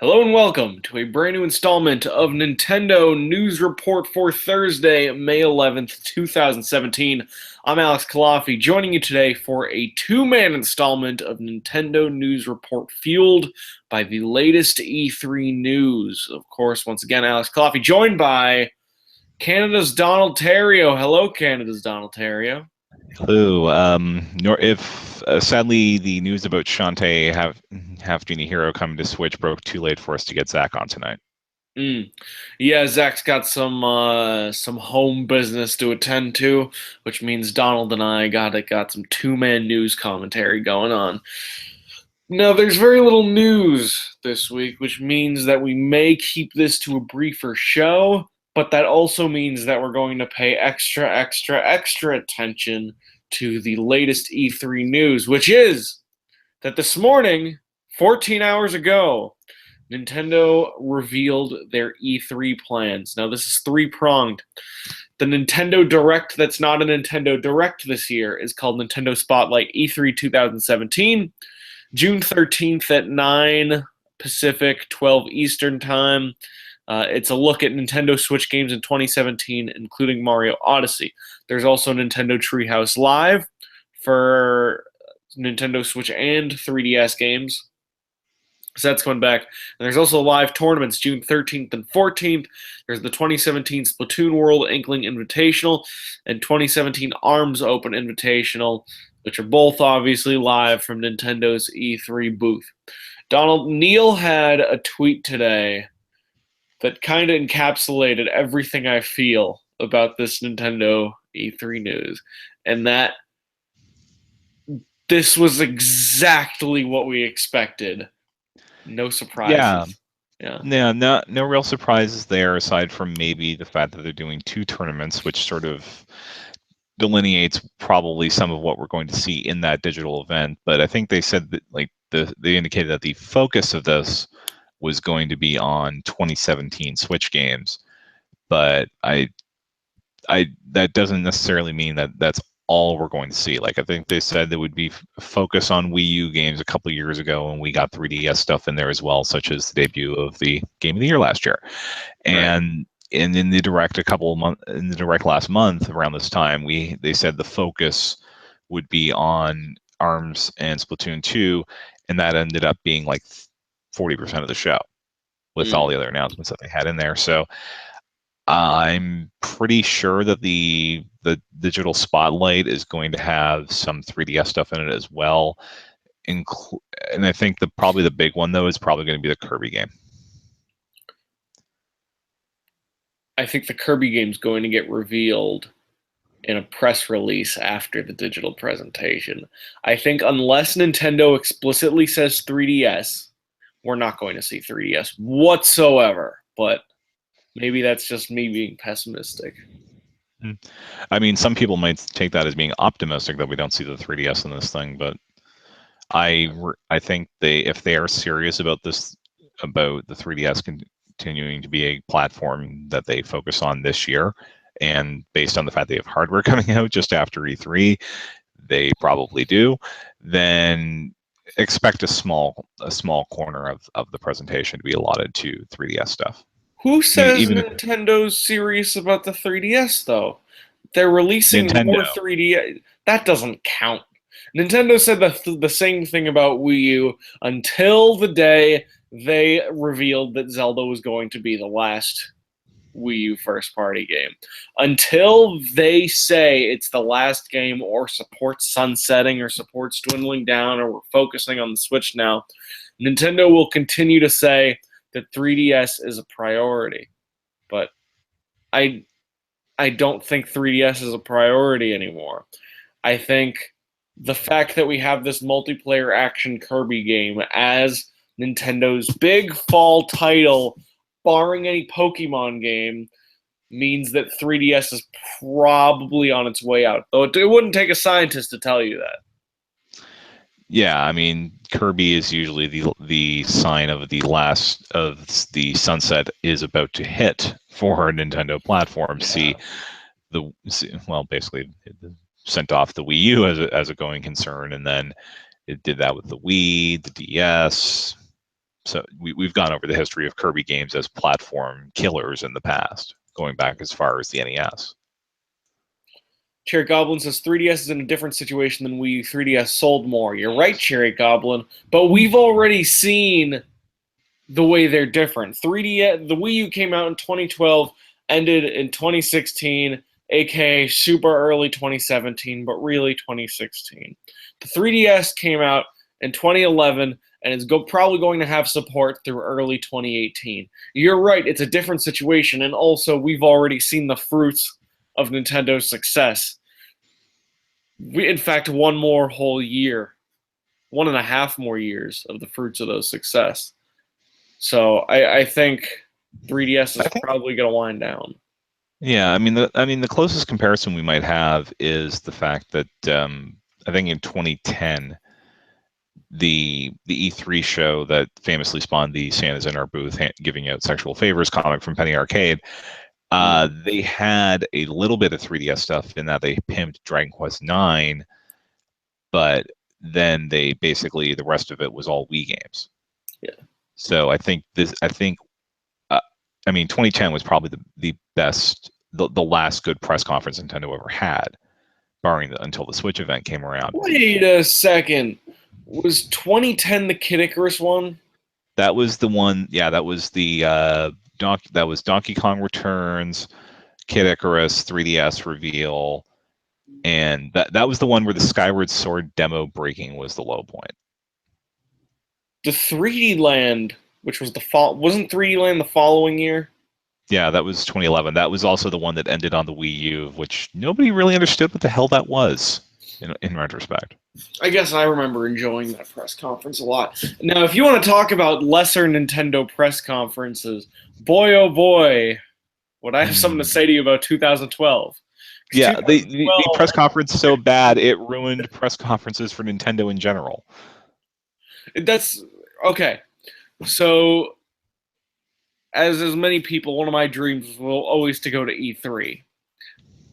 Hello and welcome to a brand new installment of Nintendo News Report for Thursday, May 11th, 2017. I'm Alex Kalafi, joining you today for a two-man installment of Nintendo News Report fueled by the latest E3 news. Of course, once again, Alex Kalafi, joined by Canada's Donald Terrio. Hello, Canada's Donald Terrio. Hello. Nor if sadly the news about Shantae Half Genie Hero coming to Switch broke too late for us to get Zach on tonight. Yeah, Zach's got some home business to attend to, which means Donald and I got some two-man news commentary going on. Now, there's very little news this week, which means that we may keep this to a briefer show, but that also means that we're going to pay extra attention to the latest E3 news, which is that this morning, 14 hours ago, Nintendo revealed their E3 plans. Now, this is three-pronged. The Nintendo Direct that's not a Nintendo Direct this year is called Nintendo Spotlight E3 2017. June 13th at 9 Pacific, 12 Eastern Time. It's a look at Nintendo Switch games in 2017, including Mario Odyssey. There's also Nintendo Treehouse Live for Nintendo Switch and 3DS games. So that's coming back. And there's also live tournaments June 13th and 14th. There's the 2017 Splatoon World Inkling Invitational and 2017 ARMS Open Invitational, which are both obviously live from Nintendo's E3 booth. Donald, Neil had a tweet today that kind of encapsulated everything I feel about this Nintendo E3 news, and that this was exactly what we expected. No surprises. Yeah. No real surprises there, aside from maybe the fact that they're doing two tournaments, which sort of delineates probably some of what we're going to see in that digital event. But I think they said that they indicated that the focus of this was going to be on 2017 Switch games. But that doesn't necessarily mean that that's all we're going to see. Like, I think they said there would be focus on Wii U games a couple of years ago, and we got 3DS stuff in there as well, such as the debut of the Game of the Year last year. And in the direct in the direct last month around this time, they said the focus would be on ARMS and Splatoon 2, and that ended up being like 40% of the show with all the other announcements that they had in there. So I'm pretty sure that the digital spotlight is going to have some 3DS stuff in it as well. And I think probably the big one, though, is probably going to be the Kirby game. I think the Kirby game's going to get revealed in a press release after the digital presentation. I think unless Nintendo explicitly says 3DS, we're not going to see 3DS whatsoever. But maybe that's just me being pessimistic. I mean, some people might take that as being optimistic that we don't see the 3DS in this thing, but I think if they are serious about this, about the 3DS continuing to be a platform that they focus on this year, and based on the fact they have hardware coming out just after E3, they probably do, then expect a small corner of the presentation to be allotted to 3DS stuff. Who says Nintendo's serious about the 3DS, though? They're releasing more 3DS. That doesn't count. Nintendo said the same thing about Wii U until the day they revealed that Zelda was going to be the last Wii U first-party game. Until they say it's the last game or supports sunsetting or supports dwindling down or we're focusing on the Switch now, Nintendo will continue to say that 3DS is a priority. But I don't think 3DS is a priority anymore. I think the fact that we have this multiplayer action Kirby game as Nintendo's big fall title, barring any Pokemon game, means that 3DS is probably on its way out. Though it wouldn't take a scientist to tell you that. Yeah, I mean, Kirby is usually the sign of the last of the sunset is about to hit for a Nintendo platform. Yeah. Basically it sent off the Wii U as a going concern, and then it did that with the Wii, the DS, So we've gone over the history of Kirby games as platform killers in the past, going back as far as the NES. Cherry Goblin says 3DS is in a different situation than Wii U. 3DS sold more. You're right, Cherry Goblin, but we've already seen the way they're different. 3DS, the Wii U came out in 2012, ended in 2016, aka super early 2017, but really 2016. The 3DS came out in 2011 and is probably going to have support through early 2018. You're right, it's a different situation, and also we've already seen the fruits of Nintendo's success. We, in fact, one more whole year, 1.5 more years of the fruits of those success. So I think 3DS is I think, probably going to wind down. yeah, the closest comparison we might have is the fact that I think in 2010, the E3 show that famously spawned the Santa's in our booth giving out sexual favors comic from Penny Arcade. They had a little bit of 3DS stuff in that they pimped Dragon Quest IX, but then they basically the rest of it was all Wii games. Yeah. So I think 2010 was probably the best, the last good press conference Nintendo ever had, barring until the Switch event came around. Wait a second. Was 2010 the Kid Icarus one? That was the one. Yeah, that was the that was Donkey Kong Returns, Kid Icarus 3DS reveal, and that was the one where the Skyward Sword demo breaking was the low point. The 3D Land, which was the fall, wasn't 3D Land the following year? Yeah, that was 2011. That was also the one that ended on the Wii U, which nobody really understood what the hell that was in retrospect. I guess I remember enjoying that press conference a lot. Now, if you want to talk about lesser Nintendo press conferences, boy oh boy, would I have something to say to you about 2012. Yeah, the 2012, press conference so bad it ruined press conferences for Nintendo in general. that's okay. So, as many people, one of my dreams will always to go to E3.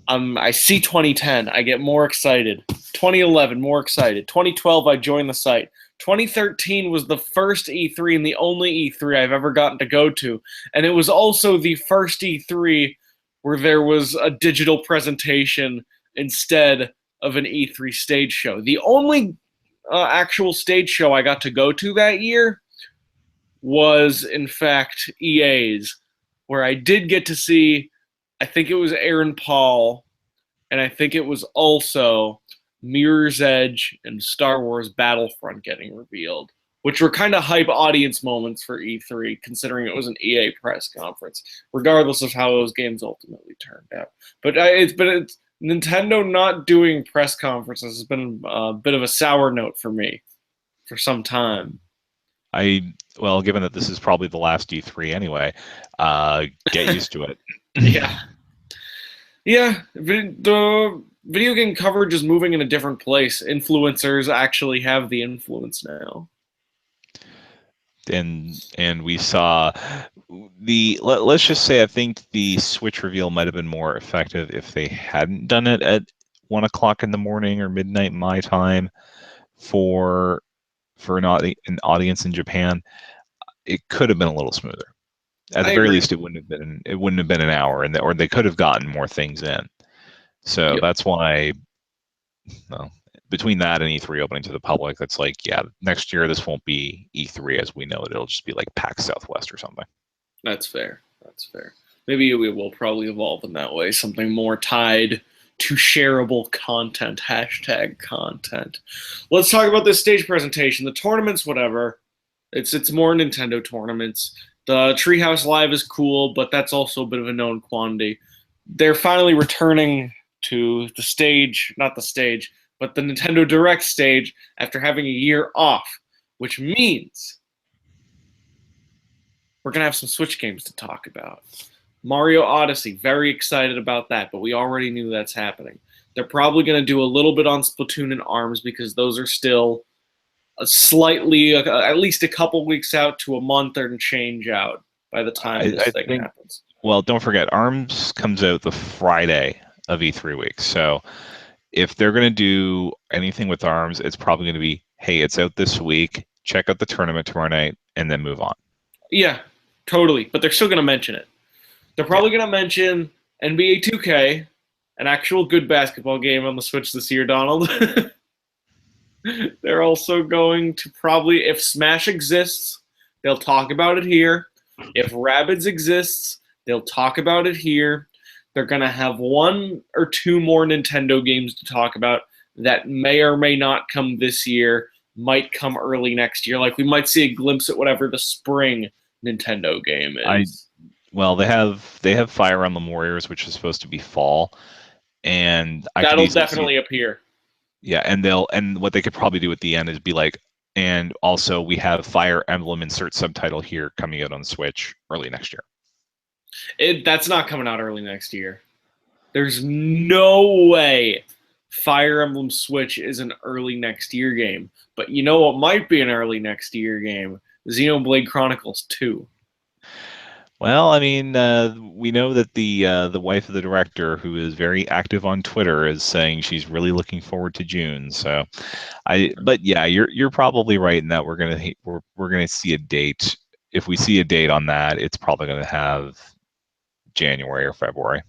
I see 2010, I get more excited. 2011, more excited. 2012, I joined the site. 2013 was the first E3 and the only E3 I've ever gotten to go to, and it was also the first E3 where there was a digital presentation instead of an E3 stage show. The only actual stage show I got to go to that year was, in fact, EA's, where I did get to see, I think it was Aaron Paul, and I think it was also Mirror's Edge and Star Wars Battlefront getting revealed, which were kind of hype audience moments for E3, considering it was an EA press conference, regardless of how those games ultimately turned out. But it's Nintendo not doing press conferences has been a bit of a sour note for me for some time. Well, given that this is probably the last E3 anyway, get used to it. Yeah. Yeah, the video game coverage is moving in a different place. Influencers actually have the influence now. And we saw let's just say I think the Switch reveal might have been more effective if they hadn't done it at 1 o'clock in the morning or midnight my time for an audience in Japan. It could have been a little smoother. At the very least, it wouldn't have been an hour, or they could have gotten more things in. So Yep. that's why, well, between that and E3 opening to the public, that's like, yeah, next year this won't be E3 as we know it. It'll just be like PAX Southwest or something. That's fair. That's fair. Maybe we will probably evolve in that way. Something more tied to shareable content. Hashtag content. Let's talk about this stage presentation. The tournaments, whatever. It's more Nintendo tournaments. The Treehouse Live is cool, but that's also a bit of a known quantity. They're finally returning to the stage, not the stage, but the Nintendo Direct stage after having a year off, which means we're going to have some Switch games to talk about. Mario Odyssey, very excited about that, but we already knew that's happening. They're probably going to do a little bit on Splatoon and ARMS because those are still slightly, at least a couple weeks out to a month and change out by the time this thing happens. Well, don't forget, ARMS comes out the Friday of E3 week. So if they're going to do anything with ARMS, it's probably going to be, hey, it's out this week. check out the tournament tomorrow night, and then move on. Yeah, totally. But they're still going to mention it. They're Yeah. probably going to mention NBA 2K, an actual good basketball game on the Switch this year, Donald. They're also going to probably, if Smash exists, they'll talk about it here. If Rabbids exists, they'll talk about it here. They're going to have one or two more Nintendo games to talk about that may or may not come this year, might come early next year. Like we might see a glimpse at whatever the spring Nintendo game is. Well, they have Fire Emblem Warriors, which is supposed to be fall, and I could That'll easily see. definitely appear. Yeah, and what they could probably do at the end is be like, and also we have Fire Emblem insert subtitle here coming out on Switch early next year. That's not coming out early next year. There's no way Fire Emblem Switch is an early next year game. But you know what might be an early next year game? Xenoblade Chronicles 2. Well, I mean, we know that the wife of the director, who is very active on Twitter, is saying she's really looking forward to June. So, but yeah, you're probably right in that we're gonna see a date. If we see a date on that, it's probably gonna have January or February.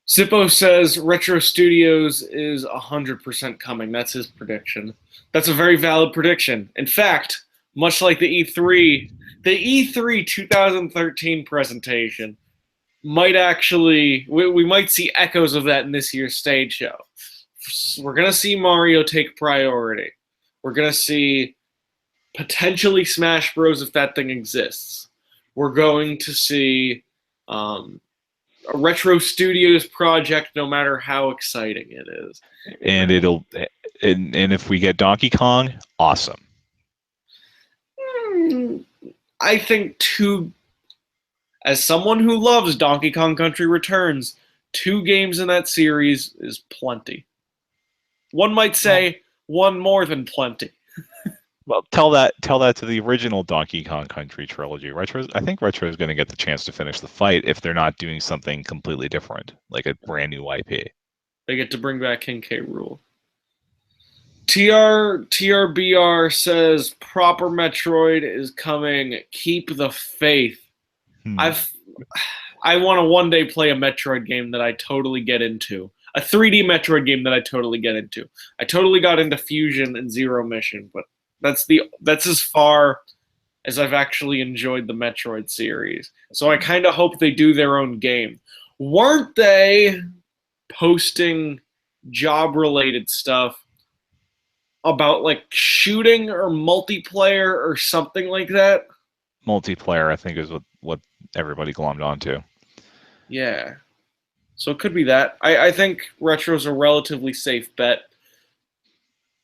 Zippo says Retro Studios is 100% coming. That's his prediction. That's a very valid prediction. In fact, much like the E3 2013 presentation might actually, we might see echoes of that in this year's stage show. We're going to see Mario take priority. We're going to see potentially Smash Bros. If that thing exists. We're going to see a Retro Studios project, no matter how exciting it is. And and if we get Donkey Kong, awesome. I think as someone who loves Donkey Kong Country Returns, 2 games in that series is plenty. One might say one more than plenty. Well, tell that to the original Donkey Kong Country trilogy. I think Retro is going to get the chance to finish the fight if they're not doing something completely different, like a brand new IP. They get to bring back King K. Rool. TRBR says proper Metroid is coming. Keep the faith. I want to one day play a Metroid game that I totally get into. A 3D Metroid game that I totally get into. I totally got into Fusion and Zero Mission, but that's as far as I've actually enjoyed the Metroid series. So I kind of hope they do their own game. Weren't they posting job-related stuff about like shooting or multiplayer or something like that? Multiplayer, I think, is what everybody glommed onto. Yeah. So it could be that. I think Retro's a relatively safe bet.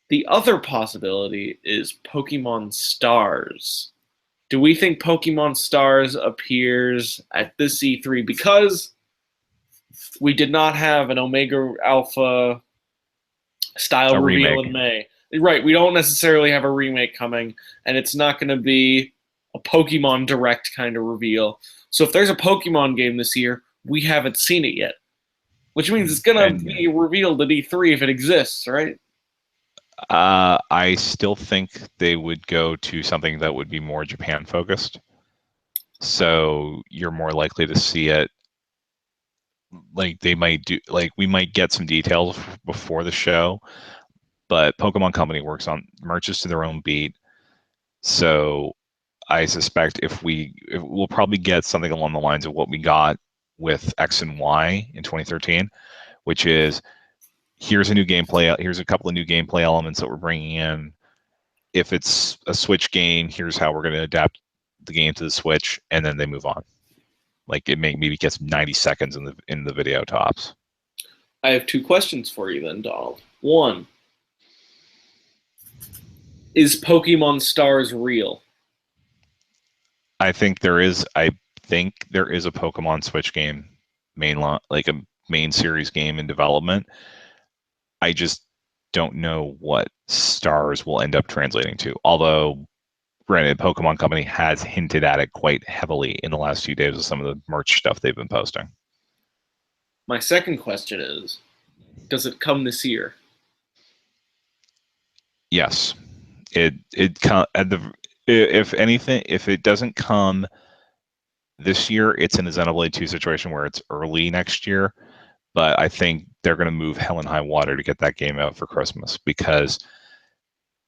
The other possibility is Pokemon Stars. Do we think Pokemon Stars appears at this E3 because we did not have an Omega Alpha style reveal in May? Right, we don't necessarily have a remake coming, and it's not going to be a Pokemon Direct kind of reveal. So if there's a Pokemon game this year, we haven't seen it yet, which means it's going to be revealed at E3 if it exists, right? I still think they would go to something that would be more Japan focused. So you're more likely to see it. Like they might do, like we might get some details before the show, but Pokemon Company works on merches to their own beat. So I suspect we'll probably get something along the lines of what we got with X and Y in 2013, which is here's a couple of new gameplay elements that we're bringing in. If it's a Switch game, here's how we're going to adapt the game to the Switch, and then they move on. Like it maybe gets 90 seconds in the video tops. I have 2 questions for you then, Donald. 1, is Pokemon Stars real? I think there is a Pokemon Switch game like a main series game in development. I just don't know what Stars will end up translating to. Although, granted, Pokemon Company has hinted at it quite heavily in the last few days with some of the merch stuff they've been posting. My second question is, does it come this year? Yes. at the if anything, if it doesn't come this year, it's in a Xenoblade 2 situation where it's early next year. But I think they're going to move hell and high water to get that game out for Christmas, because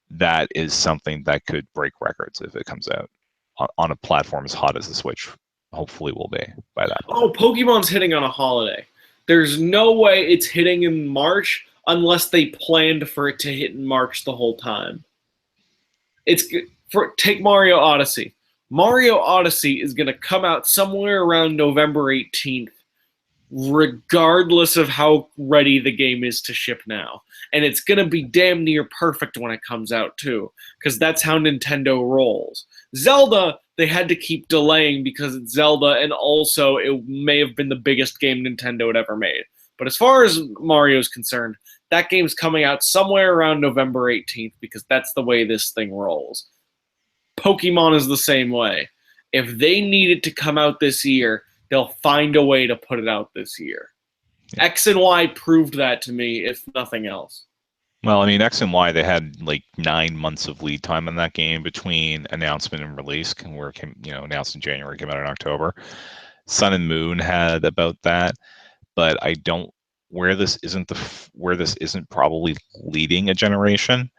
that is something that could break records if it comes out on a platform as hot as the Switch hopefully will be by that point. Oh, Pokemon's hitting on a holiday. There's no way it's hitting in March unless they planned for it to hit in March the whole time. It's take Mario Odyssey. Mario Odyssey is going to come out somewhere around November 18th, regardless of how ready the game is to ship now. And it's going to be damn near perfect when it comes out, too, because that's how Nintendo rolls. Zelda, they had to keep delaying because it's Zelda, and also it may have been the biggest game Nintendo had ever made. But as far as Mario's concerned, that game's coming out somewhere around November 18th because that's the way this thing rolls. Pokemon is the same way. If they need it to come out this year, they'll find a way to put it out this year. Yeah. X and Y proved that to me, if nothing else. Well, I mean, X and Y, they had like 9 months of lead time on that game between announcement and release, where it came, announced in January, came out in October. Sun and Moon had about that, but I don't where this isn't probably leading a generation,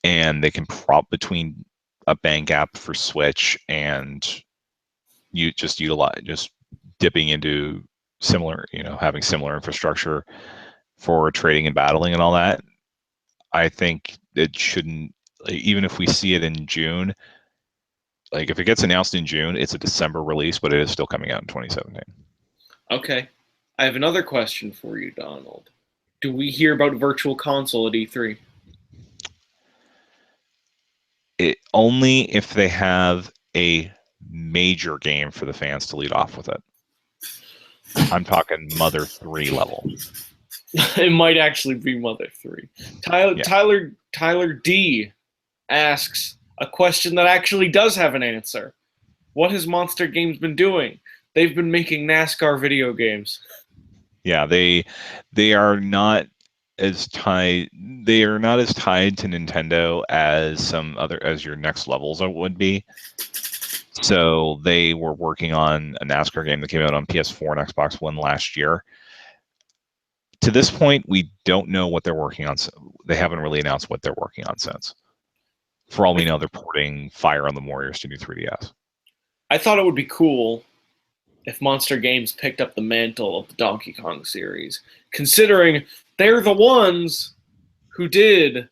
and they can prop between a bang gap for Switch and you just dipping into similar, having similar infrastructure for trading and battling and all that. I think it shouldn't, even if we see it in June, like if it gets announced in June, it's a December release, but it is still coming out in 2017. Okay. I have another question for you, Donald. Do we hear about Virtual Console at E3? Only if they have a major game for the fans to lead off with it. I'm talking Mother 3 level. It might actually be Mother 3. Tyler D asks a question that actually does have an answer. What has Monster Games been doing? They've been making NASCAR video games. Yeah, they are not as tied. They are not as tied to Nintendo as your next levels would be. So they were working on a NASCAR game that came out on PS4 and Xbox One last year. To this point, we don't know what they're working on. They haven't really announced what they're working on since. For all we know, they're porting Fire Emblem Warriors to new 3DS. I thought it would be cool if Monster Games picked up the mantle of the Donkey Kong series, considering they're the ones who did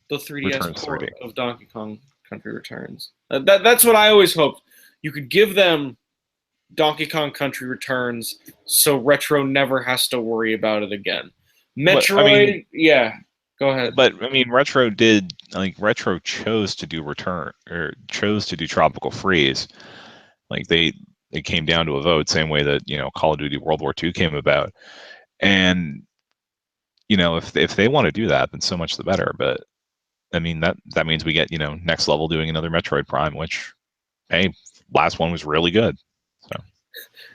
the 3DS port 3D of Donkey Kong Country Returns. That's what I always hoped. You could give them Donkey Kong Country Returns so Retro never has to worry about it again. Metroid, yeah, go ahead. But I mean, Retro chose to do Tropical Freeze. Like it came down to a vote, same way that Call of Duty World War II came about. And if they want to do that, then so much the better. But I mean, that means we get Next Level doing another Metroid Prime, which, hey, last one was really good. So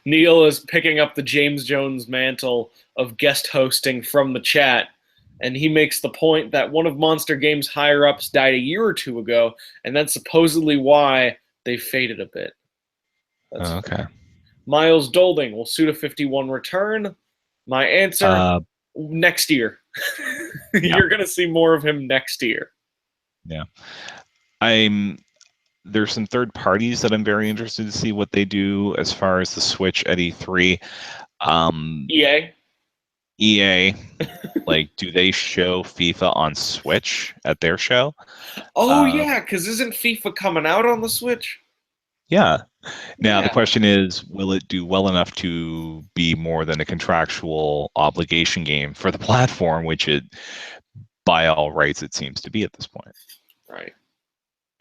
Neil is picking up the James Jones mantle of guest hosting from the chat, and he makes the point that one of Monster Games' higher-ups died a year or two ago, and that's supposedly why they faded a bit. That's okay. Miles Dolding, will Suda51 return? My answer, next year. You're going to see more of him next year. Yeah. There's some third parties that I'm very interested to see what they do as far as the Switch at E3. EA, like, do they show FIFA on Switch at their show? Oh, yeah, because isn't FIFA coming out on the Switch? Yeah. Now, the question is, will it do well enough to be more than a contractual obligation game for the platform, which it, by all rights, it seems to be at this point. Right.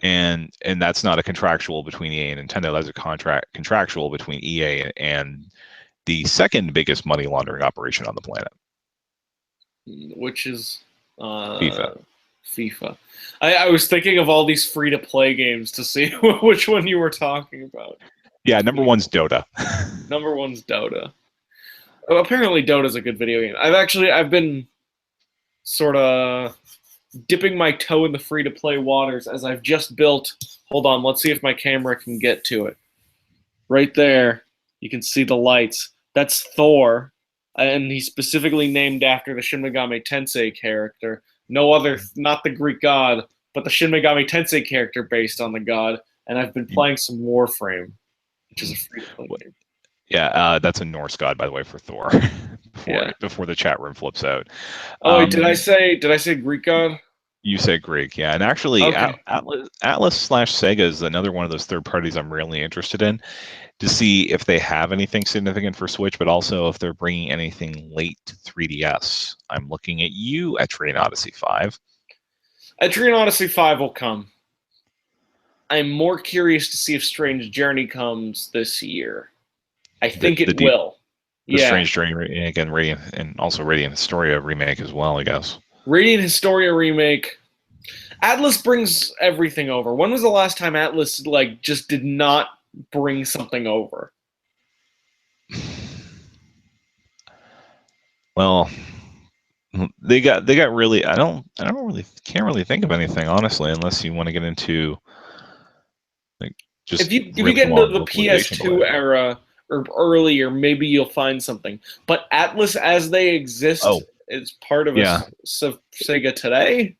And that's not a contractual between EA and Nintendo. That's a contractual between EA and the second biggest money laundering operation on the planet, which is FIFA. I was thinking of all these free-to-play games to see which one you were talking about. Yeah, number one's Dota. Number one's Dota. Apparently, Dota's a good video game. I've been sort of dipping my toe in the free-to-play waters as I've just built. Hold on, let's see if my camera can get to it. Right there, you can see the lights. That's Thor, and he's specifically named after the Shin Megami Tensei character. No other, not the Greek god, but the Shin Megami Tensei character based on the god. And I've been playing some Warframe, which is a free-to-play game. Yeah, that's a Norse god, by the way, for Thor. Yeah. Before the chat room flips out. Oh wait, did I say Greek god? You said Greek, yeah, and actually, Okay. Atlas/Sega is another one of those third parties I'm really interested in to see if they have anything significant for Switch, but also if they're bringing anything late to 3DS. I'm looking at you, Etrian Odyssey 5. Etrian Odyssey 5 will come. I'm more curious to see if Strange Journey comes this year. I The think the it deep, will. the Yeah. Strange Journey again, Radiant, and also Radiant Historia remake as well, I guess. Radiant Historia remake. Atlas brings everything over. When was the last time Atlas just did not bring something over? Well, they got really. I don't really can't really think of anything honestly, unless you want to get into like If just you really get into long the localization PS2 delay. era or earlier, maybe you'll find something. But Atlas, as they exist, Oh, is part of a yeah, Sega today.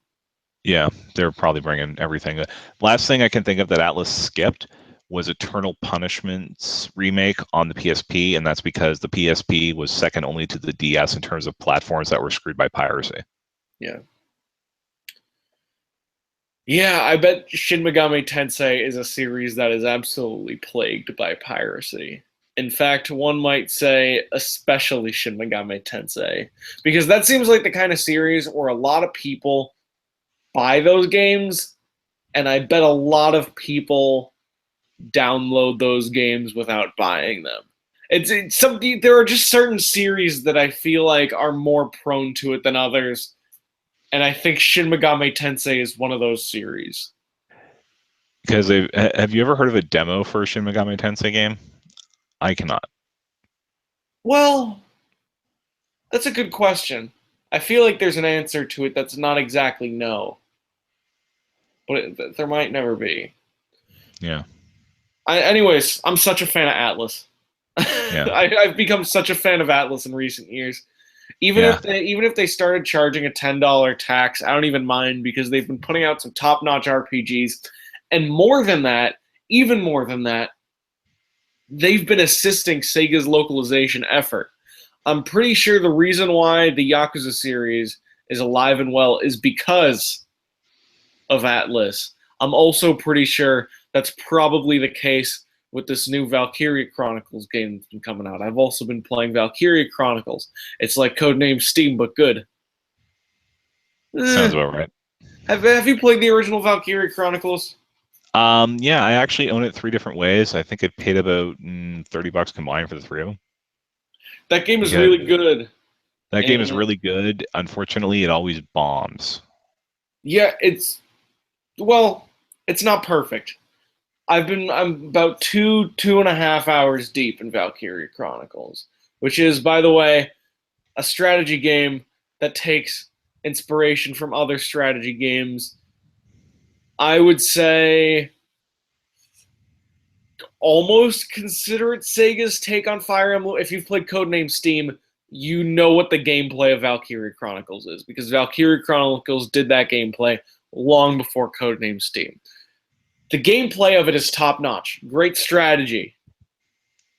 yeah, they're probably bringing everything. The last thing I can think of that Atlas skipped was Eternal Punishment's remake on the PSP, and that's because the PSP was second only to the DS in terms of platforms that were screwed by piracy. Yeah. Yeah, I bet Shin Megami Tensei is a series that is absolutely plagued by piracy. In fact, one might say especially Shin Megami Tensei, because that seems like the kind of series where a lot of people buy those games, and I bet a lot of people download those games without buying them. It's something. There are just certain series that I feel like are more prone to it than others, and I think Shin Megami Tensei is one of those series. Because have you ever heard of a demo for a Shin Megami Tensei game? I cannot. Well, that's a good question. I feel like there's an answer to it that's not exactly no, but there might never be. Yeah, Anyways, I'm such a fan of Atlas. yeah, I've become such a fan of Atlas in recent years. yeah. Even if they started charging a $10 tax, I don't even mind because they've been putting out some top notch RPGs, and more than that, even more than that, they've been assisting Sega's localization effort. I'm pretty sure the reason why the Yakuza series is alive and well is because of Atlas. I'm also pretty sure that's probably the case with this new Valkyria Chronicles game that's been coming out. I've also been playing Valkyria Chronicles. It's like Codename Steam, but good. Sounds Eh, about right. have you played the original Valkyria Chronicles? Yeah, I actually own it three different ways. I think I paid about $30 combined for the three of them. That game is Because really good. that game is And really good. Unfortunately, it always bombs. yeah, well, it's not perfect. I'm about 2.5 hours deep in Valkyria Chronicles, which is, by the way, a strategy game that takes inspiration from other strategy games. I would say almost consider it Sega's take on Fire Emblem. If you've played Codename Steam, you know what the gameplay of Valkyria Chronicles is because Valkyria Chronicles did that gameplay long before Codename Steam. The gameplay of it is top notch. Great strategy.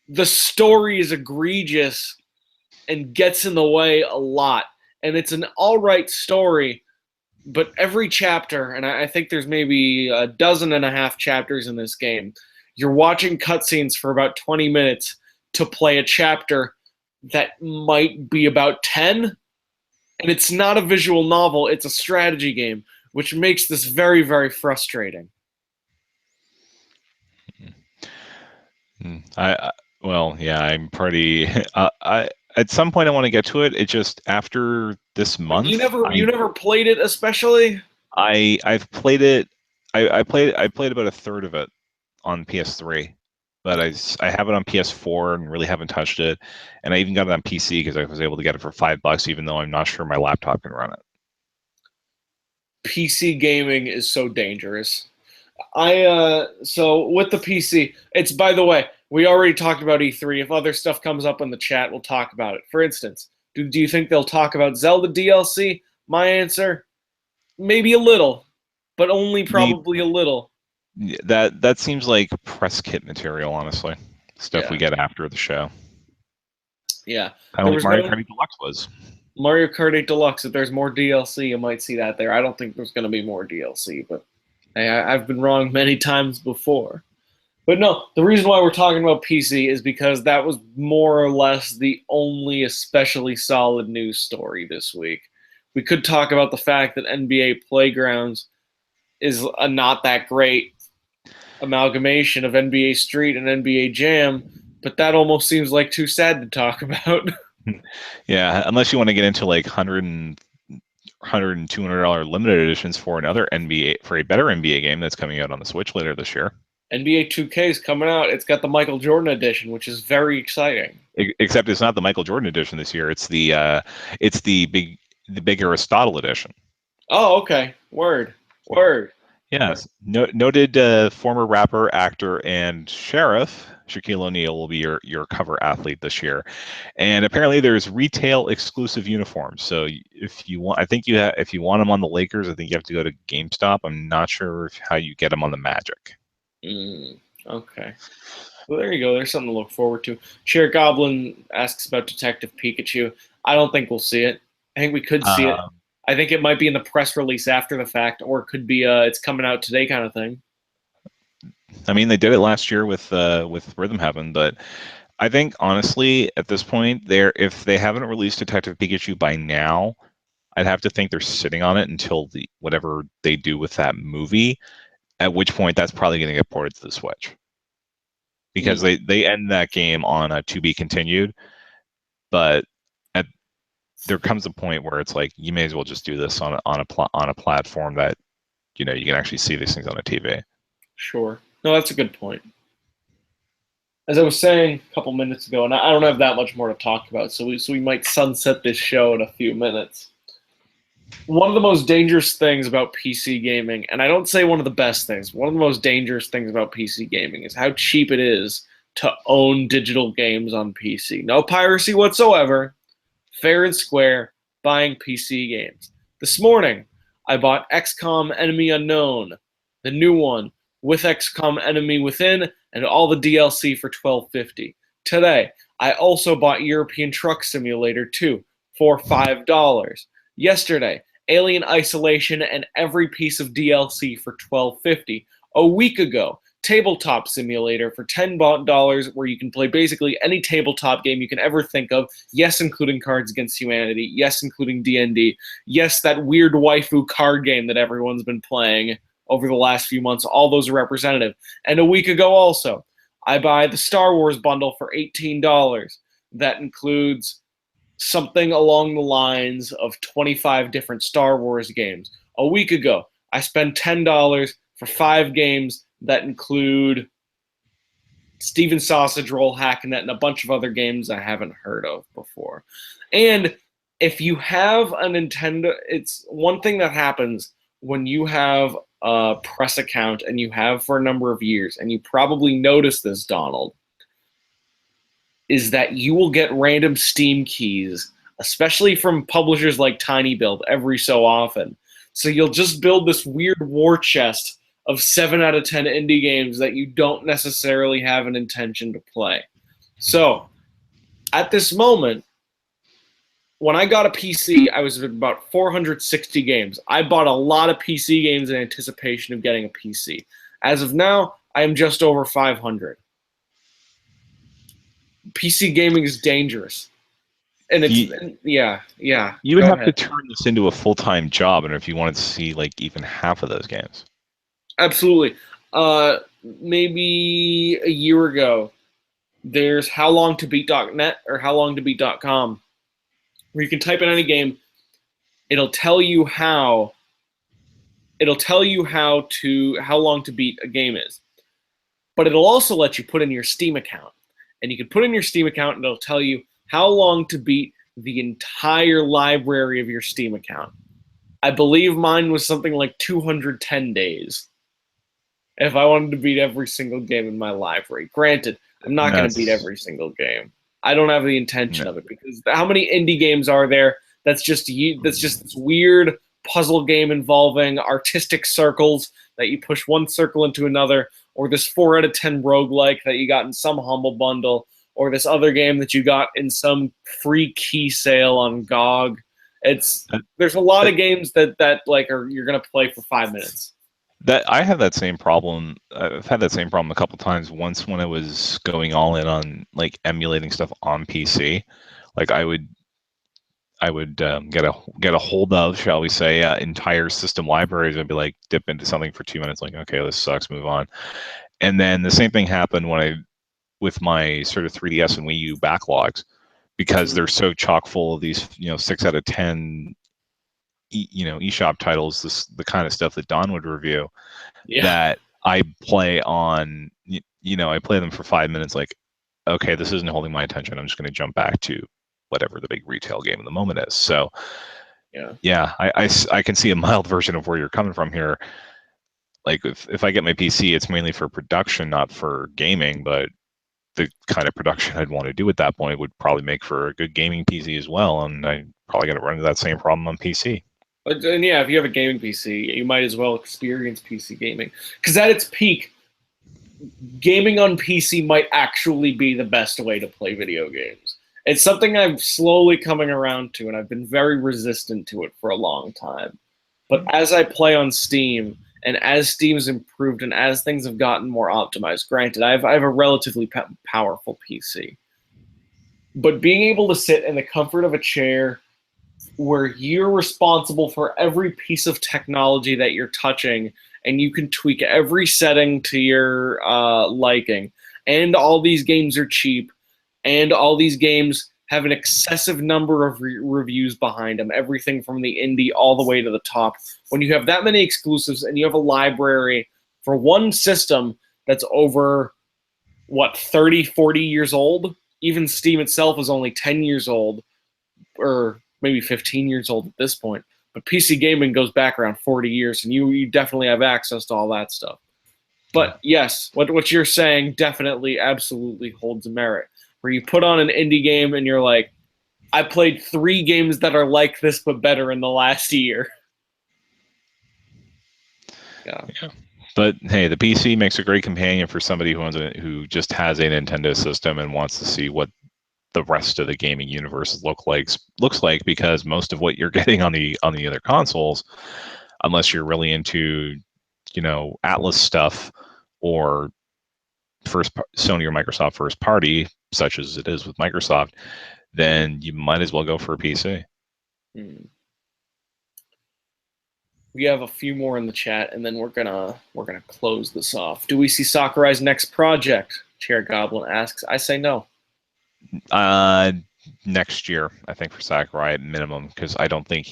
The story is egregious and gets in the way a lot. And it's an all right story, but every chapter, and I think there's maybe a dozen and a half chapters in this game, you're watching cutscenes for about 20 minutes to play a chapter that might be about 10. And it's not a visual novel, it's a strategy game, which makes this very, very frustrating. I well, yeah, I'm pretty. I at some point I want to get to it. It just after this But you month, never you never played it especially? I've played it. I played about a third of it on PS3, but I have it on PS4 and really haven't touched it. And I even got it on PC because I was able to get it for $5, even though I'm not sure my laptop can run it. PC gaming is so dangerous. So with the PC, it's by the way, we already talked about E3. If other stuff comes up in the chat, we'll talk about it. For instance, do you think they'll talk about Zelda DLC? My answer, maybe a little, but only The probably a little. that seems like press kit material, honestly. Stuff we Yeah, get after the show. yeah. Kind of There like was Mario no Kart Deluxe was. Mario Kart 8 Deluxe. If there's more DLC, you might see that there. I don't think there's going to be more DLC, but hey, I've been wrong many times before. But no, the reason why we're talking about PC is because that was more or less the only especially solid news story this week. We could talk about the fact that NBA Playgrounds is a not that great amalgamation of NBA Street and NBA Jam, but that almost seems like too sad to talk about. Yeah, unless you want to get into like $100 and $200 limited editions for another NBA for a better NBA game that's coming out on the Switch later this year. NBA 2K is coming out. It's got the Michael Jordan edition, which is very exciting. Except it's not the Michael Jordan edition this year. It's the big Aristotle edition. Oh, okay. Word. Word. Yes. Noted former rapper, actor, and sheriff Shaquille O'Neal will be your cover athlete this year, and apparently there's retail exclusive uniforms. So if you want, I think if you want them on the Lakers, I think you have to go to GameStop. I'm not sure how you get them on the Magic. Okay. Well, there you go. There's something to look forward to. Chair Goblin asks about Detective Pikachu. I don't think we'll see it. I think we could see it. Um, I think it might be in the press release after the fact, or it could be it's coming out today kind of thing. I mean, they did it last year with Rhythm Heaven, but I think honestly, at this point, if they haven't released Detective Pikachu by now, I'd have to think they're sitting on it until whatever they do with that movie. At which point, that's probably going to get ported to the Switch because Mm, they end that game on a to be continued. But at, there comes a point where it's like you may as well just do this on a platform that you can actually see these things on a TV. sure. No, that's a good point. As I was saying a couple minutes ago, and I don't have that much more to talk about, so we might sunset this show in a few minutes. One of the most dangerous things about PC gaming, and I don't say one of the best things, one of the most dangerous things about PC gaming is how cheap it is to own digital games on PC. No piracy whatsoever, fair and square, buying PC games. This morning, I bought XCOM Enemy Unknown, the new one, with XCOM Enemy Within and all the DLC for $12.50. Today, I also bought European Truck Simulator 2 for $5. Yesterday, Alien Isolation and every piece of DLC for $12.50. A week ago, Tabletop Simulator for $10, where you can play basically any tabletop game you can ever think of. Yes, including Cards Against Humanity. Yes, including D&D. Yes, that weird waifu card game that everyone's been playing over the last few months. All those are representative. And a week ago also, I buy the Star Wars bundle for $18. That includes something along the lines of 25 different Star Wars games. A week ago, I spent $10 for 5 games that include Steven Sausage Roll, Hacknet, and a bunch of other games I haven't heard of before. And if you have a Nintendo, it's one thing that happens when you have a press account and you have for a number of years, and you probably noticed this, Donald, is that you will get random Steam keys, especially from publishers like Tiny Build, every so often. So you'll just build this weird war chest of 7 out of 10 indie games that you don't necessarily have an intention to play. So at this moment, when I got a PC, I was at about 460 games. I bought a lot of PC games in anticipation of getting a PC. As of now, I am just over 500. PC gaming is dangerous. And it's, You, yeah. you would Go have to ahead. turn this into a full-time job, and if you wanted to see like even half of those games. Absolutely. Maybe a year ago, there's howlongtobeat.net or howlongtobeat.com, where you can type in any game. It'll tell you how. It'll tell you how long to beat a game is, but it'll also let you put in your Steam account, and you can put in your Steam account, and it'll tell you how long to beat the entire library of your Steam account. I believe mine was something like 210 days if I wanted to beat every single game in my library. Granted, I'm not going to beat That's every single game. I don't have the intention no, of it because how many indie games are there that's just this weird puzzle game involving artistic circles that you push one circle into another, or this 4 out of 10 roguelike that you got in some humble bundle, or this other game that you got in some free key sale on GOG. It's that, there's a lot that of games that like are you're gonna play for 5 minutes. that I have that same problem. I've had that same problem a couple times. Once when I was going all in on like emulating stuff on PC, like I would get a hold of, shall we say, entire system libraries and be like dip into something for 2 minutes, like okay, this sucks, move on. And then the same thing happened when I with my sort of 3DS and Wii U backlogs because they're so chock full of these 6 out of 10 eShop titles, the kind of stuff that Don would review Yeah. that I play on I play them for 5 minutes like okay, this isn't holding my attention. I'm just going to jump back to whatever the big retail game of the moment is. So Yeah. yeah, I can see a mild version of where you're coming from here. Like if I get my PC, it's mainly for production, not for gaming, but the kind of production I'd want to do at that point would probably make for a good gaming PC as well. And I probably going to run into that same problem on PC. And yeah, if you have a gaming PC, you might as well experience PC gaming. Because at its peak, gaming on PC might actually be the best way to play video games. It's something I'm slowly coming around to, and I've been very resistant to it for a long time. But as I play on Steam, and as Steam's improved, and as things have gotten more optimized, granted, I have a relatively powerful PC. But being able to sit in the comfort of a chair where you're responsible for every piece of technology that you're touching and you can tweak every setting to your liking, and all these games are cheap, and all these games have an excessive number of reviews behind them, everything from the indie all the way to the top. When you have that many exclusives and you have a library for one system that's over what, 30, 40 years old, even Steam itself is only 10 years old, or maybe 15 years old at this point. But PC gaming goes back around 40 years, and you definitely have access to all that stuff. Yeah. But yes, what you're saying definitely, absolutely holds merit. Where you put on an indie game and you're like, I played 3 games that are like this but better in the last year. Yeah. Yeah. But hey, the PC makes a great companion for somebody who just has a Nintendo system and wants to see what the rest of the gaming universe looks like, because most of what you're getting on the other consoles, unless you're really into Atlas stuff or Sony or Microsoft first party, such as it is with Microsoft, then you might as well go for a PC. Hmm. We have a few more in the chat, and then we're gonna close this off. Do we see Sakurai's next project? Chair Goblin asks. I say no. Uh, Next year, I think, for Sakurai at minimum, because I don't think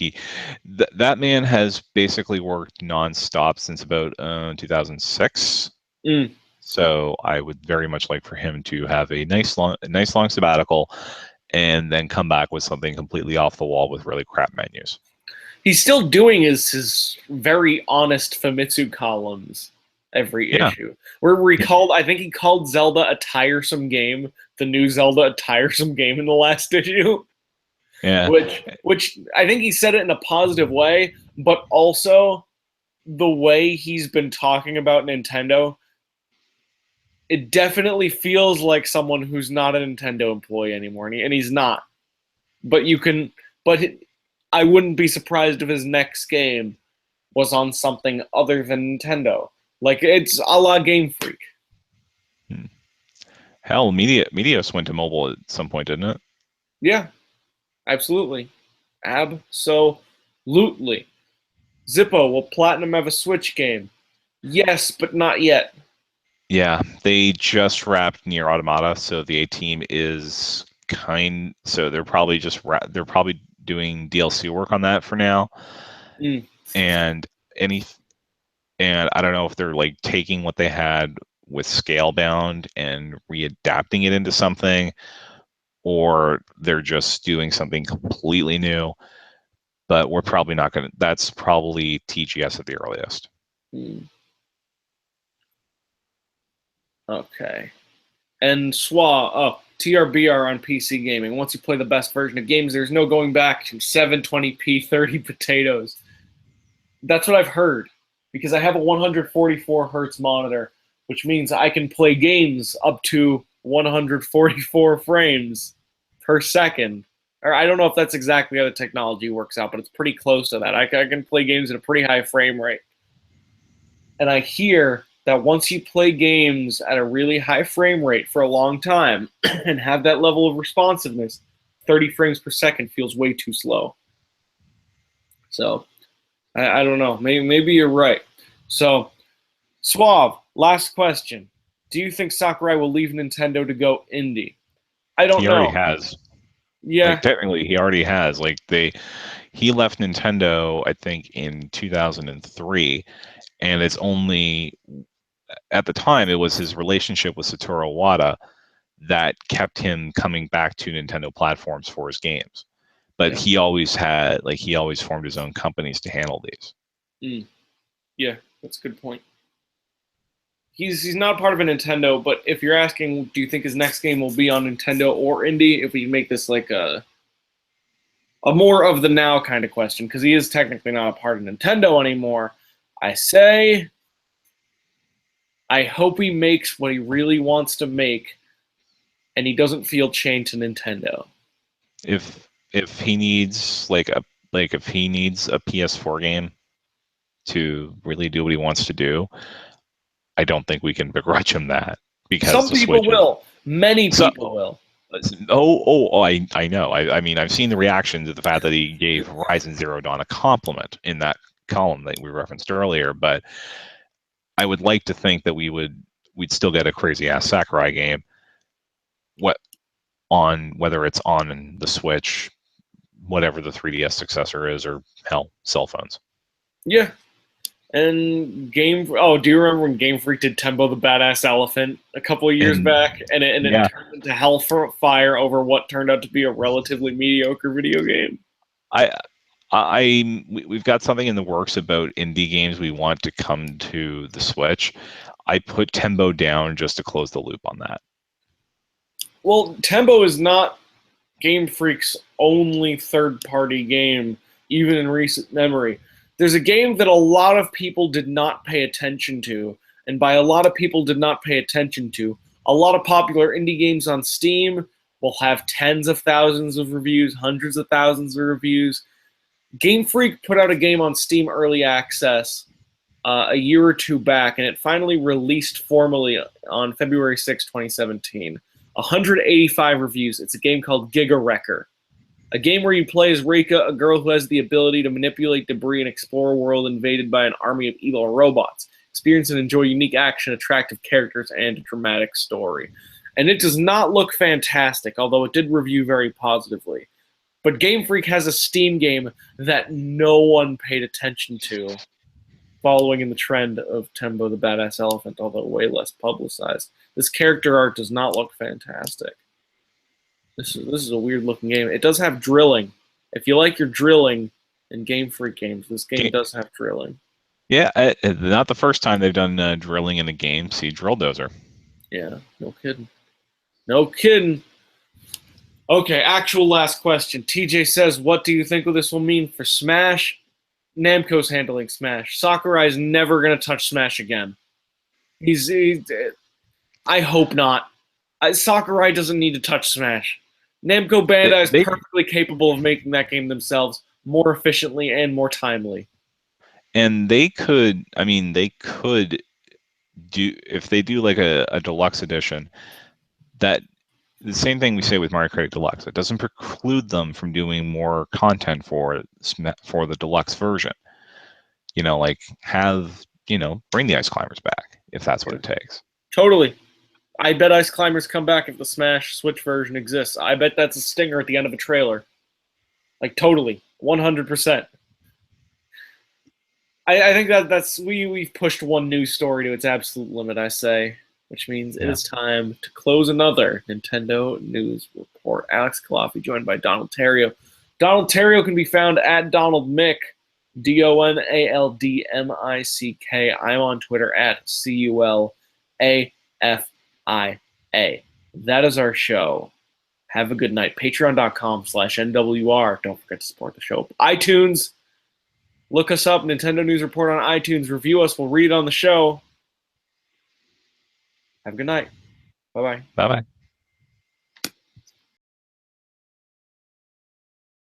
that man has basically worked nonstop since about 2006. Mm. So I would very much like for him to have a nice long sabbatical, and then come back with something completely off the wall with really crap menus. He's still doing his very honest Famitsu columns every Yeah, issue. Where he called, I think he called Zelda a tiresome game, the new Zelda a tiresome game in the last issue. yeah, Which I think he said it in a positive way, but also the way he's been talking about Nintendo, it definitely feels like someone who's not a Nintendo employee anymore, and he's not. But you can, but I wouldn't be surprised if his next game was on something other than Nintendo. Like it's a la Game Freak. Hmm. Hell, Medios went to mobile at some point, didn't it? Yeah, absolutely. Absolutely. Zippo, will Platinum have a Switch game? Yes, but not yet. Yeah, they just wrapped Near Automata, so the A team is so they're probably doing DLC work on that for now, Mm. and any and I don't know if they're like taking what they had with Scalebound and readapting it into something, or they're just doing something completely new. but we're probably not going to. That's probably TGS at the earliest. Okay. And TRBR on PC gaming. Once you play the best version of games, there's no going back to 720p 30 potatoes. That's what I've heard, because I have a 144 hertz monitor, which means I can play games up to 144 frames per second. Or I don't know if that's exactly how the technology works out, but it's pretty close to that. I can play games at a pretty high frame rate. And I hear that once you play games at a really high frame rate for a long time and have that level of responsiveness, 30 frames per second feels way too slow. So I don't know. Maybe you're right. So, Suave, last question. Do you think Sakurai will leave Nintendo to go indie? I don't He know. already has. Yeah. Like, technically, he already has. Like, he left Nintendo, I think, in 2003, and it's only at the time it was his relationship with Satoru Iwata that kept him coming back to Nintendo platforms for his games. But he always formed his own companies to handle these. Yeah, that's a good point. He's not part of a Nintendo, but if you're asking, do you think his next game will be on Nintendo or indie? If we make this like a more of the now kind of question, because he is technically not a part of Nintendo anymore, I say I hope he makes what he really wants to make, and he doesn't feel chained to Nintendo. If he needs if he needs a PS4 game to really do what he wants to do, I don't think we can begrudge him that, because some people will. Many people will. I know. I mean, I've seen the reaction to the fact that he gave Horizon Zero Dawn a compliment in that column that we referenced earlier, but I would like to think that we'd still get a crazy ass Sakurai game. Whether it's on the Switch, whatever the 3DS successor is, or hell, cell phones. Yeah. And do you remember when Game Freak did Tembo the Badass Elephant a couple of years back, and it turned into hellfire over what turned out to be a relatively mediocre video game? We've got something in the works about indie games we want to come to the Switch. I put Tembo down just to close the loop on that. Well, Tembo is not Game Freak's only third-party game, even in recent memory. There's a game that a lot of people did not pay attention to, and by a lot of people did not pay attention to, a lot of popular indie games on Steam will have tens of thousands of reviews, hundreds of thousands of reviews. Game Freak put out a game on Steam Early Access a year or two back, and it finally released formally on February 6, 2017. 185 reviews. It's a game called Giga Wrecker. A game where you play as Reika, a girl who has the ability to manipulate debris and explore a world invaded by an army of evil robots. Experience and enjoy unique action, attractive characters, and a dramatic story. And it does not look fantastic, although it did review very positively. But Game Freak has a Steam game that no one paid attention to, following in the trend of Tembo the Badass Elephant, although way less publicized. This character art does not look fantastic. This is a weird looking game. It does have drilling. If you like your drilling in Game Freak games, this game does have drilling. Yeah, not the first time they've done drilling in a game. See, Drill Dozer. Yeah, no kidding. No kidding. Okay, actual last question. TJ says, what do you think this will mean for Smash? Namco's handling Smash. Sakurai's never going to touch Smash again. I hope not. Sakurai doesn't need to touch Smash. Namco Bandai is perfectly capable of making that game themselves more efficiently and more timely. And they could do, if they do like a deluxe edition, that the same thing we say with Mario Kart Deluxe. It doesn't preclude them from doing more content for the deluxe version. Bring the Ice Climbers back if that's what it takes. Totally. I bet Ice Climbers come back if the Smash Switch version exists. I bet that's a stinger at the end of a trailer. Like, totally. 100%. I think we've pushed one news story to its absolute limit, I say, which means it is time to close another Nintendo news report. Alex Kalafi, joined by Donald Terrio. Donald Terrio can be found at Donald Mick, DONALDMICK. I'm on Twitter at CULAFIA. That is our show. Have a good night. Patreon.com/NWR. Don't forget to support the show. iTunes. Look us up. Nintendo News Report on iTunes. Review us. We'll read it on the show. Have a good night. Bye-bye. Bye-bye.